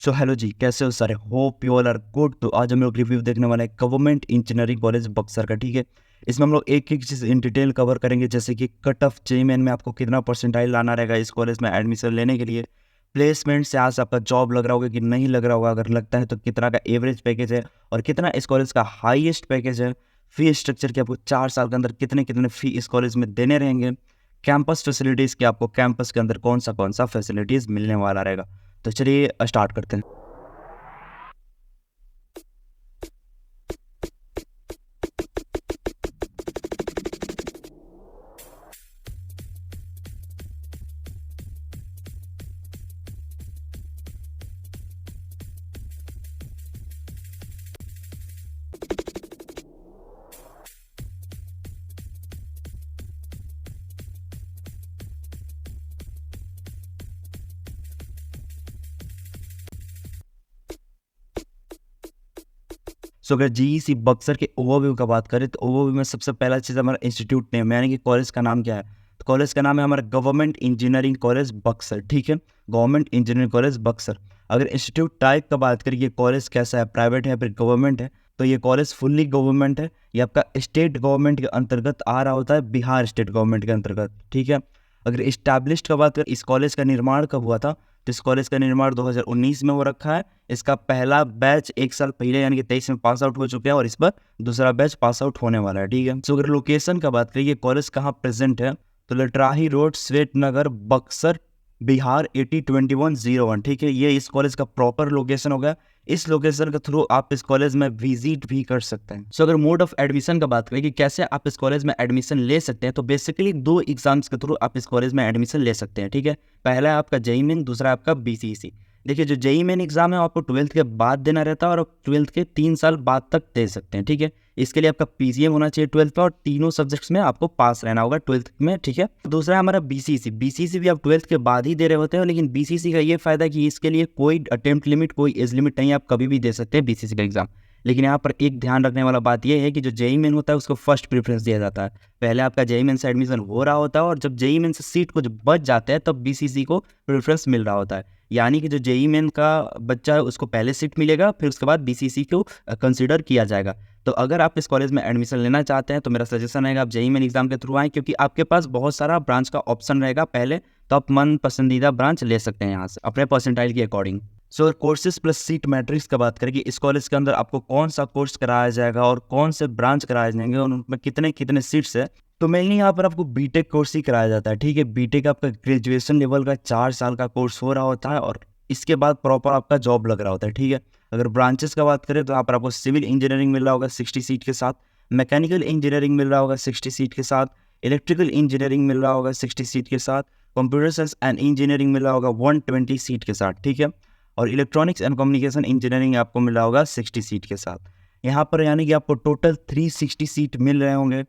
So hello जी, कैसे हो सारे? Hope you all are good. तो आज हम लोग रिव्यू देखने वाले हैं गवर्नमेंट इंजीनियरिंग कॉलेज बक्सर का। ठीक है, इसमें हम लोग एक एक चीज़ इन डिटेल कवर करेंगे, जैसे कि कट ऑफ जेईएमएन में आपको कितना परसेंटाइल लाना रहेगा इस कॉलेज में एडमिशन लेने के लिए, प्लेसमेंट से आज आपका जॉब लग रहा होगा कि नहीं लग रहा होगा, अगर लगता है तो कितना का एवरेज पैकेज है और कितना इस कॉलेज का हाईएस्ट पैकेज है, फी स्ट्रक्चर की आपको 4 साल के अंदर कितने कितने फी इस कॉलेज में देने रहेंगे, कैंपस फैसिलिटीज़ की आपको कैंपस के अंदर कौन सा फैसिलिटीज़ मिलने वाला रहेगा। तो चलिए स्टार्ट करते हैं। सो अगर जीईसी बक्सर के ओवरव्यू का बात करें तो ओवरव्यू में सबसे पहला चीज़ हमारा इंस्टीट्यूट नेम, यानी कि कॉलेज का नाम क्या है। तो कॉलेज का नाम है हमारा गवर्नमेंट इंजीनियरिंग कॉलेज बक्सर। ठीक है, गवर्नमेंट इंजीनियरिंग कॉलेज बक्सर। अगर इंस्टीट्यूट टाइप का बात करें, ये कॉलेज कैसा है, प्राइवेट है फिर गवर्नमेंट है, तो ये कॉलेज फुल्ली गवर्नमेंट है। ये आपका स्टेट गवर्नमेंट के अंतर्गत आ रहा होता है, बिहार स्टेट गवर्नमेंट के अंतर्गत। ठीक है, अगर इस्टेब्लिश्ड का बात करें, इस कॉलेज का निर्माण कब हुआ था, तो इस कॉलेज का निर्माण 2019 में हो रखा है। इसका पहला बैच 1 साल पहले यानी कि 23 में पास आउट हो चुका है और इस पर दूसरा बैच पास आउट होने वाला है। ठीक है, सो अगर लोकेशन का बात करें, ये कॉलेज कहाँ प्रेजेंट है, तो लटराही रोड, श्वेत नगर, बक्सर, बिहार 802101। ठीक है, ये इस कॉलेज का प्रॉपर लोकेशन होगा। इस लोकेशन के थ्रू आप इस कॉलेज में विजिट भी कर सकते हैं। सो अगर मोड ऑफ एडमिशन का बात करें कि कैसे आप इस कॉलेज में एडमिशन ले सकते हैं, तो बेसिकली 2 एग्जाम्स के थ्रू आप इस कॉलेज में एडमिशन ले सकते हैं। ठीक है, पहला है आपका जेईई मेन, दूसरा है आपका बीसीईसी। देखिए, जो जेईई मेन एग्जाम है आपको 12th के बाद देना रहता है और आप 12th के 3 साल बाद तक दे सकते हैं। ठीक है, इसके लिए आपका पीसीएम होना चाहिए 12th का और तीनों सब्जेक्ट्स में आपको पास रहना होगा 12th में। ठीक है, दूसरा है हमारा बीसीसी। बीसीसी भी आप 12th के बाद ही दे रहे होते हैं, लेकिन बीसीसी का ये फायदा है कि इसके लिए कोई अटेम्प्ट लिमिट, कोई एज लिमिट नहीं है, आप कभी भी दे सकते हैं बीसीसी का एग्जाम। लेकिन यहाँ पर एक ध्यान रखने वाला बात यह है कि जो जेईई मेन होता है उसको फर्स्ट प्रेफरेंस दिया जाता है। पहले आपका जेईई मेन से एडमिशन हो रहा होता है और जब जेईई मेन से सीट कुछ बच जाता है तब बीसीसी को प्रेफरेंस मिल रहा होता है। यानी कि जो जेईई मेन का बच्चा है उसको पहले सीट मिलेगा, फिर उसके बाद बीसीसी को कंसीडर किया जाएगा। तो अगर आप इस कॉलेज में एडमिशन लेना चाहते हैं तो मेरा सजेशन रहेगा आप जेईई मेन एग्जाम के थ्रू आएँ, क्योंकि आपके पास बहुत सारा ब्रांच का ऑप्शन रहेगा पहले, तो आप मन पसंदीदा ब्रांच ले सकते हैं यहाँ से अपने परसेंटाइल के अकॉर्डिंग। सो कोर्सेज प्लस सीट मैट्रिक्स का बात करें कि इस कॉलेज के अंदर आपको कौन सा कोर्स कराया जाएगा और कौन से ब्रांच कराए जाएंगे और उनमें कितने कितने सीट्स है, तो मेनली यहाँ पर आपको बीटेक कोर्स ही कराया जाता है। ठीक है, बीटेक आपका ग्रेजुएशन लेवल का 4 साल का कोर्स हो रहा होता है और इसके बाद प्रॉपर आपका जॉब लग रहा होता है। ठीक है, अगर ब्रांचेस का बात करें तो यहाँ पर आपको सिविल इंजीनियरिंग मिल रहा होगा 60 सीट के साथ, मैकेनिकल इंजीनियरिंग मिल रहा होगा 60 सीट के साथ, इलेक्ट्रिकल इंजीनियरिंग मिल रहा होगा 60 सीट के साथ, कंप्यूटर साइंस एंड इंजीनियरिंग मिल रहा होगा 120 सीट के साथ। ठीक है, और इलेक्ट्रॉनिक्स एंड कम्युनिकेशन इंजीनियरिंग आपको मिल रहा होगा 60 सीट के साथ। यहाँ पर यानी कि आपको टोटल 360 सीट मिल रहे होंगे।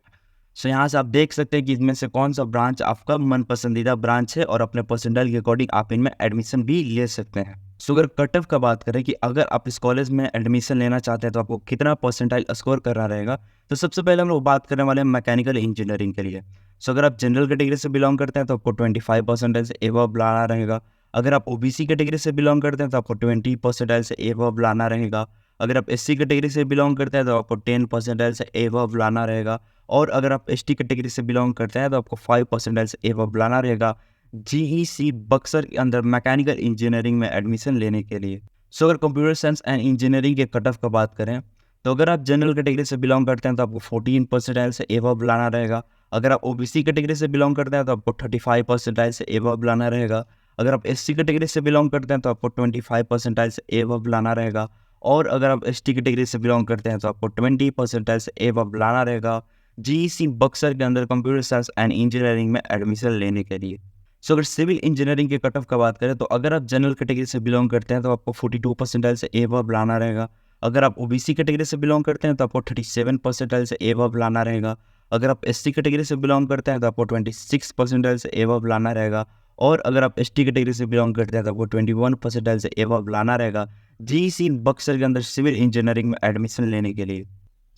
सो यहाँ से आप देख सकते हैं कि इसमें से कौन सा ब्रांच आपका मन पसंदीदा ब्रांच है और अपने परसेंटाइल के अकॉर्डिंग आप इनमें एडमिशन भी ले सकते हैं। सो अगर कट ऑफ का बात करें कि अगर आप इस कॉलेज में एडमिशन लेना चाहते हैं तो आपको कितना परसेंटाइल स्कोर करना रहेगा, तो सबसे पहले हम लोग बात करने वाले हैं मैकेनिकल इंजीनियरिंग के लिए। सो अगर आप जनरल कैटेगरी से बिलोंग करते हैं तो आपको 25 परसेंटाइल से एबव लाना रहेगा। अगर आप ओबीसी कैटेगरी से बिलोंग करते हैं तो आपको 20 परसेंटाइल से एबव लाना रहेगा। अगर आप एससी कैटेगरी से बिलोंग करते हैं तो आपको 10 परसेंटाइल से एबव लाना रहेगा। और अगर आप एसटी कैटेगरी से बिलोंग करते हैं तो आपको 5 परसेंटाइल से एबव लाना रहेगा जीईसी बक्सर के अंदर मैकेनिकल इंजीनियरिंग में एडमिशन लेने के लिए। सो अगर कंप्यूटर साइंस एंड इंजीनियरिंग के कट ऑफ का बात करें तो अगर आप जनरल कैटेगरी से बिलोंग करते हैं तो आपको 14 परसेंटाइल से एबव लाना रहेगा। अगर आप ओबीसी कैटेगरी से बिलोंग करते हैं तो आपको 35 परसेंटाइल से एबव लाना रहेगा। अगर आप एससी कैटेगरी से बिलोंग करते हैं तो आपको 25 परसेंटाइल से एबव लाना रहेगा। और अगर आप एसटी कैटेगरी से बिलोंग करते हैं तो आपको 20 परसेंटाइल से एबव लाना रहेगा जीईसी बक्सर के अंदर कंप्यूटर साइंस एंड इंजीनियरिंग में एडमिशन लेने के लिए। सो अगर सिविल इंजीनियरिंग के कट ऑफ का बात करें तो अगर आप जनरल कैटेगरी से बिलोंग करते हैं तो आपको 42 परसेंटाइल से एबव लाना रहेगा। अगर आप ओबीसी कैटेगरी से बिलोंग करते हैं तो आपको 37 परसेंटाइल से एबव लाना रहेगा। अगर आप एससी कैटेगरी से बिलोंग करते हैं तो आपको 26 परसेंटाइल से एबव लाना रहेगा। और अगर आप एसटी कैटेगरी से बिलोंग करते हैं तो आपको 21 परसेंटाइल से एबव लाना रहेगा जीईसी बक्सर के अंदर सिविल इंजीनियरिंग में एडमिशन लेने के लिए।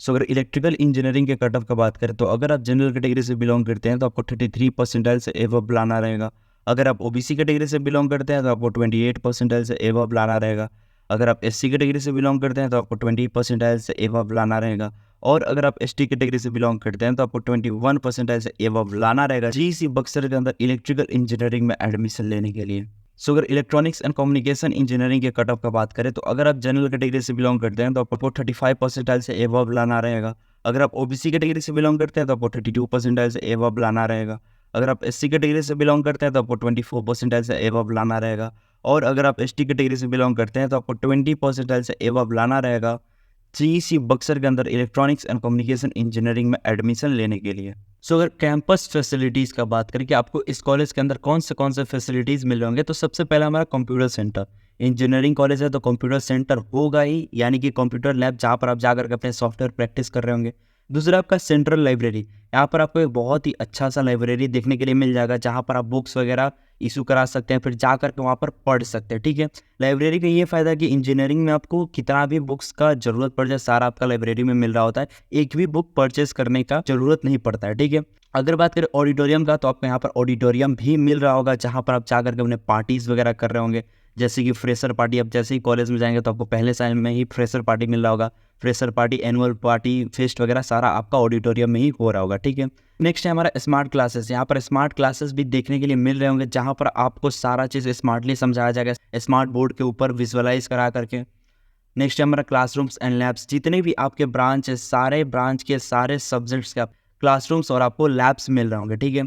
सो अगर इलेक्ट्रिकल इंजीनियरिंग के कट ऑफ का बात करें तो अगर आप जनरल कैटेगरी से बिलोंग करते हैं तो आपको 33 परसेंटाइल से एबव लाना रहेगा। अगर आप ओबीसी कैटेगरी से बिलोंग करते हैं तो आपको 28 परसेंटाइल से एबव लाना रहेगा। अगर आप एससी कैटेगरी से बिलोंग करते हैं तो आपको 20 परसेंटाइल से एबव लाना रहेगा, और अगर आप एसटी कैटेगरी से बिलोंग करते हैं तो आपको 21 परसेंटाइल से एबव लाना रहेगा जीईसी बक्सर के अंदर इलेक्ट्रिकल इंजीनियरिंग में एडमिशन लेने के लिए। सो अगर इलेक्ट्रॉनिक्स एंड कम्युनिकेशन इंजीनियरिंग के कट ऑफ का बात करें तो अगर आप जनरल कैटेगरी से बिलोंग करते हैं तो आपको 35 परसेंटाइल से एबव लाना रहेगा। अगर आप ओबीसी कैटेगरी से बिलोंग करते हैं तो आपको 32 परसेंटाइल से एबव लाना रहेगा। अगर आप एससी कैटेगरी से बिलोंग करते हैं तो आपको 24 परसेंटाइल से एबव लाना रहेगा, और अगर आप एसटी कैटेगरी से बिलोंग करते हैं तो आपको 20 परसेंटाइल से एबव लाना रहेगा जीईसी बक्सर के अंदर इलेक्ट्रॉनिक्स एंड कम्युनिकेशन इंजीनियरिंग में एडमिशन लेने के लिए। सो अगर कैंपस फैसिलिटीज़ का बात करें कि आपको इस कॉलेज के अंदर कौन से फैसिलिटीज़ मिल होंगे, तो सबसे पहला हमारा कंप्यूटर सेंटर। इंजीनियरिंग कॉलेज है तो कंप्यूटर सेंटर होगा ही, यानी कि कंप्यूटर लैब जहाँ पर आप जाकर के अपने सॉफ्टवेयर प्रैक्टिस कर रहे होंगे। दूसरा आपका सेंट्रल लाइब्रेरी, यहाँ पर आपको एक बहुत ही अच्छा सा लाइब्रेरी देखने के लिए मिल जाएगा जहाँ पर आप बुक्स वगैरह इशू करा सकते हैं, फिर जा कर के वहाँ पर पढ़ सकते हैं। ठीक है, लाइब्रेरी का ये फ़ायदा है कि इंजीनियरिंग में आपको कितना भी बुक्स का ज़रूरत पड़ जाए सारा आपका लाइब्रेरी में मिल रहा होता है, एक भी बुक परचेस करने का ज़रूरत नहीं पड़ता है। ठीक है, अगर बात करें ऑडिटोरियम का तो आपको यहाँ पर ऑडिटोरियम भी मिल रहा होगा जहाँ पर आप जा करके अपने पार्टीज़ वगैरह कर रहे होंगे, जैसे कि फ्रेशर पार्टी। अब जैसे ही कॉलेज में जाएंगे तो आपको पहले साल में ही फ्रेशर पार्टी मिल रहा होगा, fresher party, annual party, fest वगैरह सारा आपका ऑडिटोरियम में ही हो रहा होगा। ठीक है, नेक्स्ट है हमारा स्मार्ट क्लासेस। यहाँ पर स्मार्ट क्लासेस भी देखने के लिए मिल रहे होंगे जहाँ पर आपको सारा चीज़ स्मार्टली समझाया जाएगा, स्मार्ट बोर्ड के ऊपर विजुअलाइज करा करके। नेक्स्ट है हमारा क्लासरूम्स एंड लैब्स। जितने भी आपके ब्रांच है, सारे ब्रांच के सारे सब्जेक्ट्स के क्लासरूम्स और आपको लैब्स मिल रहे होंगे। ठीक है,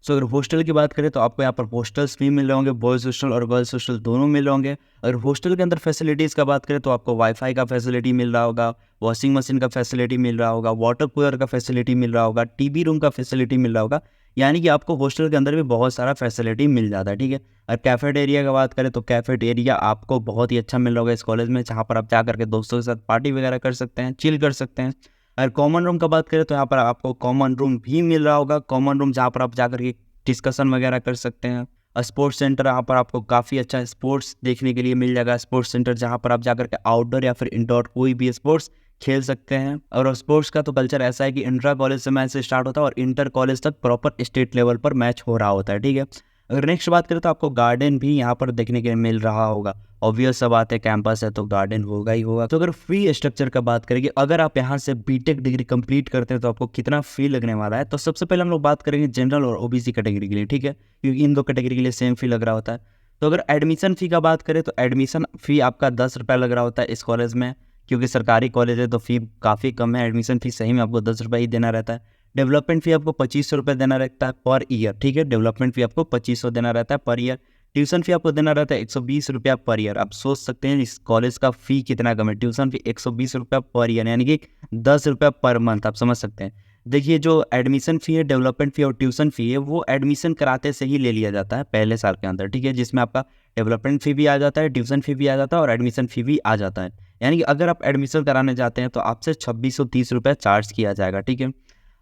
सो अगर हॉस्टल की बात करें तो आपको यहाँ पर हॉस्टल्स भी मिल रहे होंगे, बॉयज़ हॉस्टल और गर्ल्स हॉस्टल दोनों मिल रहे होंगे। अगर हॉस्टल के अंदर फैसिलिटीज़ का बात करें तो आपको वाईफाई का फैसिलिटी मिल रहा होगा, वॉशिंग मशीन का फैसिलिटी मिल रहा होगा, वाटर कूलर का फैसिलिटी मिल रहा होगा, टीवी रूम का फैसिलिटी मिल रहा होगा, यानी कि आपको हॉस्टल के अंदर भी बहुत सारा फैसिलिटी मिल जाता है। ठीक है, और कैफेटेरिया की बात करें तो कैफेटेरिया आपको बहुत ही अच्छा मिल रहा होगा इस कॉलेज में, जहाँ पर आप जा करके दोस्तों के साथ पार्टी वगैरह कर सकते हैं, चिल कर सकते हैं। अगर कॉमन रूम का बात करें तो यहाँ पर आपको कॉमन रूम भी मिल रहा होगा, कॉमन रूम जहाँ पर आप जा करके डिस्कशन वगैरह कर सकते हैं। स्पोर्ट्स सेंटर, यहाँ पर आपको काफ़ी अच्छा स्पोर्ट्स देखने के लिए मिल जाएगा, स्पोर्ट्स सेंटर जहाँ पर आप जाकर के आउटडोर या फिर इंडोर कोई भी स्पोर्ट्स खेल सकते हैं। और स्पोर्ट्स का तो कल्चर ऐसा है कि इंट्रा कॉलेज से मैच स्टार्ट होता है और इंटर कॉलेज तक प्रॉपर स्टेट लेवल पर मैच हो रहा होता है। ठीक है, अगर नेक्स्ट बात करें तो आपको गार्डन भी यहाँ पर देखने के लिए मिल रहा होगा। ऑब्वियस सा बात है, कैंपस है तो गार्डन होगा ही होगा। तो अगर फी स्ट्रक्चर का बात करेंगे, अगर आप यहाँ से बीटेक डिग्री कंप्लीट करते हैं तो आपको कितना फी लगने वाला है, तो सबसे पहले हम लोग बात करेंगे जनरल और ओबीसी कैटेगरी के लिए। ठीक है, क्योंकि इन दो कैटेगरी के लिए सेम फी लग रहा होता है। तो अगर एडमिशन फ़ी का बात करें तो एडमिशन फ़ी आपका 10 रुपये लग रहा होता है इस कॉलेज में, क्योंकि सरकारी कॉलेज है तो फ़ी काफ़ी कम है। एडमिशन फ़ी सही में आपको 10 रुपये ही देना रहता है। डेवलपमेंट फ़ी आपको 2500 रुपये देना रहता है पर ईयर। ठीक है, डेवलपमेंट फ़ी आपको 2500 देना रहता है पर ईयर। ट्यूशन फ़ी आपको देना रहता है 120 रुपया पर ईयर। आप सोच सकते हैं इस कॉलेज का फ़ी कितना कम है, ट्यूशन फ़ी 120 रुपया पर ईयर, यानी कि 10 रुपया पर मंथ। आप समझ सकते हैं। देखिए, जो एडमिशन फ़ी है, डेवलपमेंट फ़ी और ट्यूशन फ़ी है, वो एडमिशन कराते से ही ले लिया जाता है पहले साल के अंदर। ठीक है, जिसमें आपका डेवलपमेंट फ़ी भी आ जाता है, ट्यूशन फ़ी भी आ जाता है और एडमिशन फ़ी भी आ जाता है। यानी कि अगर आप एडमिशन कराने जाते हैं तो आपसे 2630 रुपये चार्ज किया जाएगा। ठीक है,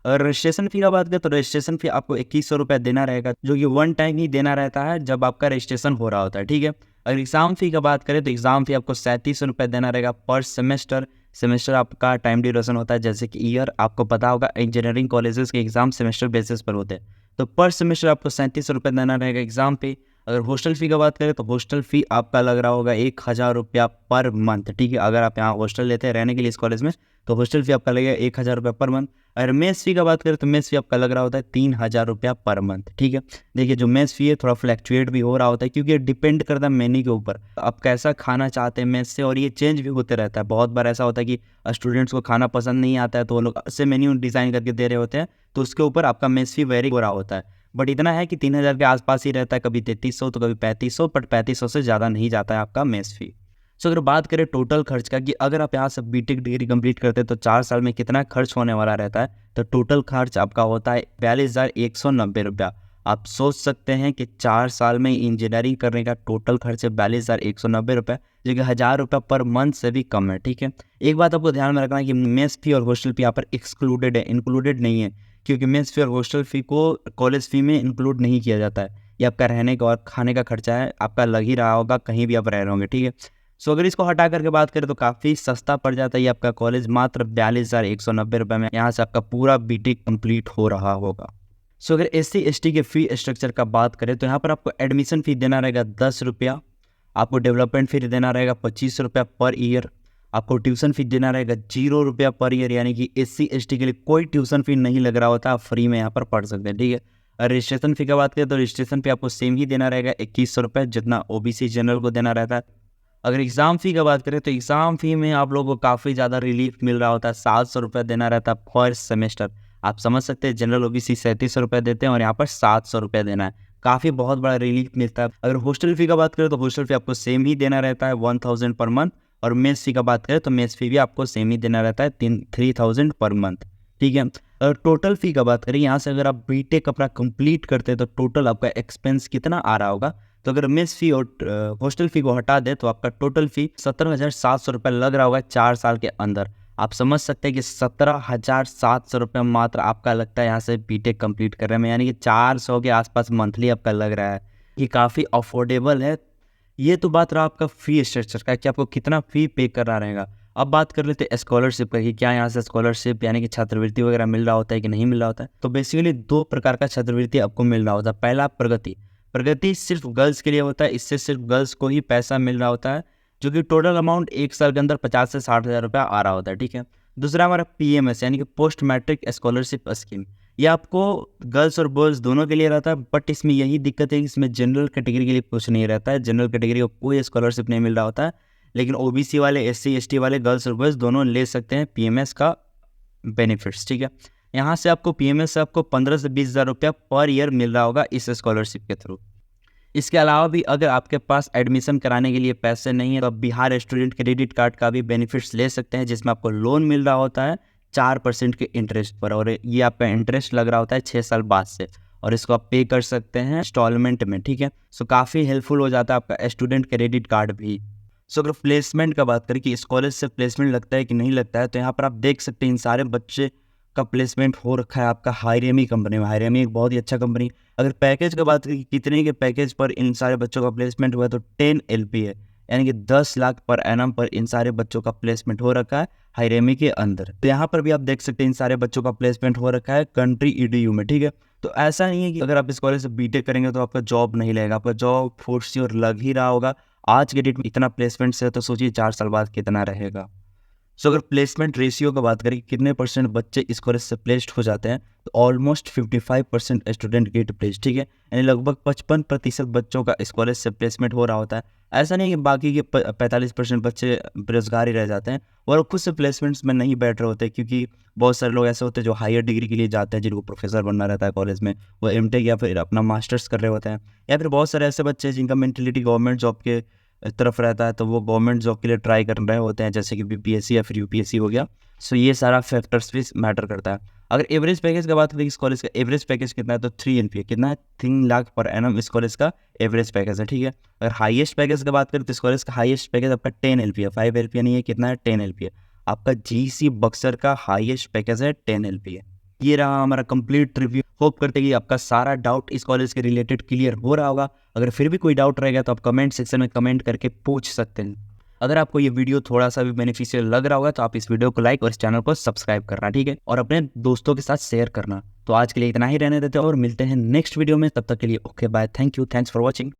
और रजिस्ट्रेशन फ़ी का बात करें तो रजिस्ट्रेशन फ़ी आपको 2100 रुपये देना रहेगा, जो कि वन टाइम ही देना रहता है जब आपका रजिस्ट्रेशन हो रहा होता है। ठीक है, अगर एग्ज़ाम फ़ी का बात करें तो एग्ज़ाम फ़ी आपको 3700 रुपये देना रहेगा पर सेमेस्टर। सेमेस्टर आपका टाइम ड्यूरेशन होता है, जैसे कि ईयर आपको पता होगा इंजीनियरिंग कॉलेजेस के एग्ज़ाम सेमेस्टर बेसिस पर होते हैं, तो पर सेमेस्टर आपको 3700 रुपये देना रहेगा एग्ज़ाम पे। अगर हॉस्टल फ़ी का बात करें तो हॉस्टल फ़ी आपका लग रहा होगा 1000 रुपया पर मंथ। ठीक है, अगर आप यहाँ हॉस्टल लेते हैं रहने के लिए इस कॉलेज में तो हॉस्टल फ़ी आपका लगेगा 1000 रुपये पर मंथ। अगर मेस फ़ी का बात करें तो मेस फ़ी आपका लग रहा होता है 3000 रुपया पर मंथ। ठीक है, देखिए जो मेस फ़ी है थोड़ा फ्लैक्चुएट भी हो रहा होता है, क्योंकि डिपेंड करता है मेन्यू के ऊपर, आप कैसा खाना चाहते हैं मेस से, और ये चेंज भी होते रहता है। बहुत बार ऐसा होता है कि स्टूडेंट्स को खाना पसंद नहीं आता है तो वो लोग ऐसे मेन्यू डिज़ाइन करके दे रहे होते हैं, तो उसके ऊपर आपका मेस फ़ी वेरी हो रहा होता है। बट इतना है कि 3000 के आसपास ही रहता है, कभी 3300 तो कभी 3500, बट 3500 से ज़्यादा नहीं जाता है आपका मेस फ़ी। सो अगर बात करें टोटल खर्च का कि अगर आप यहाँ से बीटेक डिग्री कंप्लीट करते हैं तो 4 साल में कितना खर्च होने वाला रहता है, तो टोटल खर्च आपका होता है 42,190 रुपया। आप सोच सकते हैं कि 4 साल में इंजीनियरिंग करने का टोटल खर्च है 42,190 रुपये, जो कि 1000 रुपये पर मंथ से भी कम है। ठीक है, एक बात आपको ध्यान में रखना है कि मेस फी और हॉस्टल फी यहाँ पर एक्सक्लूडेड है, इंक्लूडेड नहीं है, क्योंकि मेस फी और हॉस्टल फी को कॉलेज फी में इंक्लूड नहीं किया जाता है। ये आपका रहने का और खाने का खर्चा है, आपका लग ही रहा होगा कहीं भी आप रह रहे होंगे। ठीक है, सो अगर इसको हटा करके बात करें तो काफ़ी सस्ता पड़ जाता है ये आपका कॉलेज, मात्र 42,190 रुपये में यहाँ से आपका पूरा बीटेक कंप्लीट हो रहा होगा। सो अगर SC ST के फ़ी स्ट्रक्चर का बात करें तो यहाँ पर आपको एडमिशन फ़ी देना रहेगा 10 रुपया। आपको डेवलपमेंट फी देना रहेगा 25 रुपया पर ईयर। आपको ट्यूशन फी देना रहेगा 0 रुपया पर ईयर, यानी कि SC ST के लिए कोई ट्यूशन फी नहीं लग रहा होता, आप फ्री में यहाँ पर पढ़ सकते हैं, ठीक है। रजिस्ट्रेशन फी की बात करें तो रजिस्ट्रेशन फी आपको सेम ही देना रहेगा 2100 रुपये, जितना OBC जनरल को देना रहता है। अगर एग्ज़ाम फ़ी की बात करें तो एग्ज़ाम फ़ी में आप लोगों को काफ़ी ज़्यादा रिलीफ मिल रहा होता है, 700 रुपये देना रहता है पर सेमेस्टर। आप समझ सकते हैं जनरल OBC 3700 रुपये देते हैं और यहाँ पर 700 रुपये देना है, काफ़ी बहुत बड़ा रिलीफ मिलता है। अगर हॉस्टल फ़ी का बात करें तो हॉस्टल फ़ी आपको सेम ही देना रहता है 1000 पर मंथ, और मेस फ़ी का बात करें तो मेस फ़ी भी आपको सेम ही देना रहता है 3000 पर मंथ, ठीक है। अगर टोटल फ़ी का बात करें, यहाँ से अगर आप बीटेक अपना कंप्लीट करते हैं तो टोटल आपका एक्सपेंस कितना आ रहा होगा, तो अगर मेस फ़ी और हॉस्टल फ़ी को हटा दे तो आपका टोटल फ़ी 17,700 रुपये लग रहा होगा 4 साल के अंदर। आप समझ सकते हैं कि 17,700 रुपये मात्र आपका लगता है यहाँ से बीटेक कंप्लीट करने में, यानी कि 400 के आसपास मंथली आपका लग रहा है, कि काफ़ी अफोर्डेबल है। ये तो बात रहा आपका फ़ी स्ट्रक्चर का कि आपको कितना फ़ी पे करना रहेगा। अब बात कर लेते हैं स्कॉलरशिप का, कि क्या यहाँ से स्कॉलरशिप यानी कि छात्रवृत्ति वगैरह मिल रहा होता है कि नहीं मिल रहा होता है। तो बेसिकली 2 प्रकार का छात्रवृत्ति आपको मिल रहा होता है। पहला प्रगति, प्रगति सिर्फ गर्ल्स के लिए होता है, इससे सिर्फ गर्ल्स को ही पैसा मिल रहा होता है, जो कि टोटल अमाउंट 1 साल के अंदर 50 से 60 हज़ार रुपया आ रहा होता है, ठीक है। दूसरा हमारा PMS यानी कि पोस्ट मैट्रिक स्कॉलरशिप स्कीम, ये आपको गर्ल्स और बॉयज़ दोनों के लिए रहता है, बट इसमें यही दिक्कत है कि इसमें जनरल कैटेगरी के लिए कुछ नहीं रहता है। जनरल कैटेगरी को कोई स्कॉलरशिप नहीं मिल रहा होता है, लेकिन OBC वाले, SC ST वाले, गर्ल्स और बॉयज़ दोनों ले सकते हैं PMS का बेनिफिट्स, ठीक है। यहाँ से आपको PMS से आपको 15 से 20 हज़ार रुपया पर ईयर मिल रहा होगा इस स्कॉलरशिप के थ्रू। इसके अलावा भी अगर आपके पास एडमिशन कराने के लिए पैसे नहीं है तो आप बिहार स्टूडेंट क्रेडिट कार्ड का भी बेनिफिट्स ले सकते हैं, जिसमें आपको लोन मिल रहा होता है 4% के इंटरेस्ट पर, और ये आपका इंटरेस्ट लग रहा होता है 6 साल बाद से, और इसको आप पे कर सकते हैं इंस्टॉलमेंट में, ठीक है। सो काफ़ी हेल्पफुल हो जाता है आपका स्टूडेंट क्रेडिट कार्ड भी। सो अगर प्लेसमेंट का बात करें कि इस कॉलेज से प्लेसमेंट लगता है कि नहीं लगता है, तो यहाँ पर आप देख सकते हैं इन सारे बच्चे का प्लेसमेंट हो रखा है आपका हाईरेमी कंपनी में। हाईरेमी एक बहुत ही अच्छा कंपनी। अगर पैकेज का बात करें कितने के पैकेज पर इन सारे बच्चों का प्लेसमेंट हुआ है, तो 10 LP है, यानी कि 10 लाख पर एनम पर इन सारे बच्चों का प्लेसमेंट हो रखा है हाईरेमी के अंदर। तो यहाँ पर भी आप देख सकते हैं इन सारे बच्चों का प्लेसमेंट हो रखा है कंट्री EDU में, ठीक है। तो ऐसा नहीं है कि अगर आप इस कॉलेज से बीटेक करेंगे तो आपका जॉब नहीं लगेगा, आपका जॉब फॉर श्योर लग ही रहा होगा। आज के डेट में इतना प्लेसमेंट से, तो सोचिए 4 साल बाद कितना रहेगा। सो अगर प्लेसमेंट रेशियो की बात करें कितने % बच्चे इस कॉलेज से प्लेस्ड हो जाते हैं, तो ऑलमोस्ट 55% स्टूडेंट गेट प्लेस्ड, ठीक है। यानी लगभग 55% बच्चों का इस कॉलेज से प्लेसमेंट हो रहा होता है। ऐसा नहीं है कि बाकी के 45% बच्चे बेरोजगार ही रह जाते हैं और खुद से प्लेसमेंट्स में नहीं बैठ रहे होते, क्योंकि बहुत सारे लोग ऐसे होते हैं जो हायर डिग्री के लिए जाते हैं, जिनको प्रोफेसर बनना रहता है कॉलेज में, वो MTech या फिर अपना मास्टर्स कर रहे होते हैं। या फिर बहुत सारे ऐसे बच्चे जिनका मेंटलिटी गवर्नमेंट जॉब के तरफ रहता है, तो वो गवर्नमेंट जॉब के लिए ट्राई कर रहे होते हैं, जैसे कि BPSC या फिर UPSC हो गया। सो ये सारा फैक्टर्स भी मैटर करता है। अगर एवरेज पैकेज की बात करें इस कॉलेज का एवरेज पैकेज कितना है, तो 3 LP कितना है, 3 लाख पर एनम इस कॉलेज का एवरेज पैकेज है, ठीक है। अगर हाईएस्ट पैकेज की बात करें तो इस कॉलेज का हाईएस्ट पैकेज आपका 10 LP है, 5 LP नहीं है, कितना है, 10 LP है। आपका GC बक्सर का हाईएस्ट पैकेज है 10 LP है। ये रहा हमारा कंप्लीट रिव्यू। होप करते हैं कि आपका सारा डाउट इस कॉलेज के रिलेटेड क्लियर हो रहा होगा। अगर फिर भी कोई डाउट रहेगा तो आप कमेंट सेक्शन में कमेंट करके पूछ सकते हैं। अगर आपको ये वीडियो थोड़ा सा भी बेनिफिशियल लग रहा होगा तो आप इस वीडियो को लाइक और इस चैनल को सब्सक्राइब करना, ठीक है, और अपने दोस्तों के साथ शेयर करना। तो आज के लिए इतना ही रहने देते हैं और मिलते हैं नेक्स्ट वीडियो में। तब तक के लिए okay bye, thank you, thanks for watching.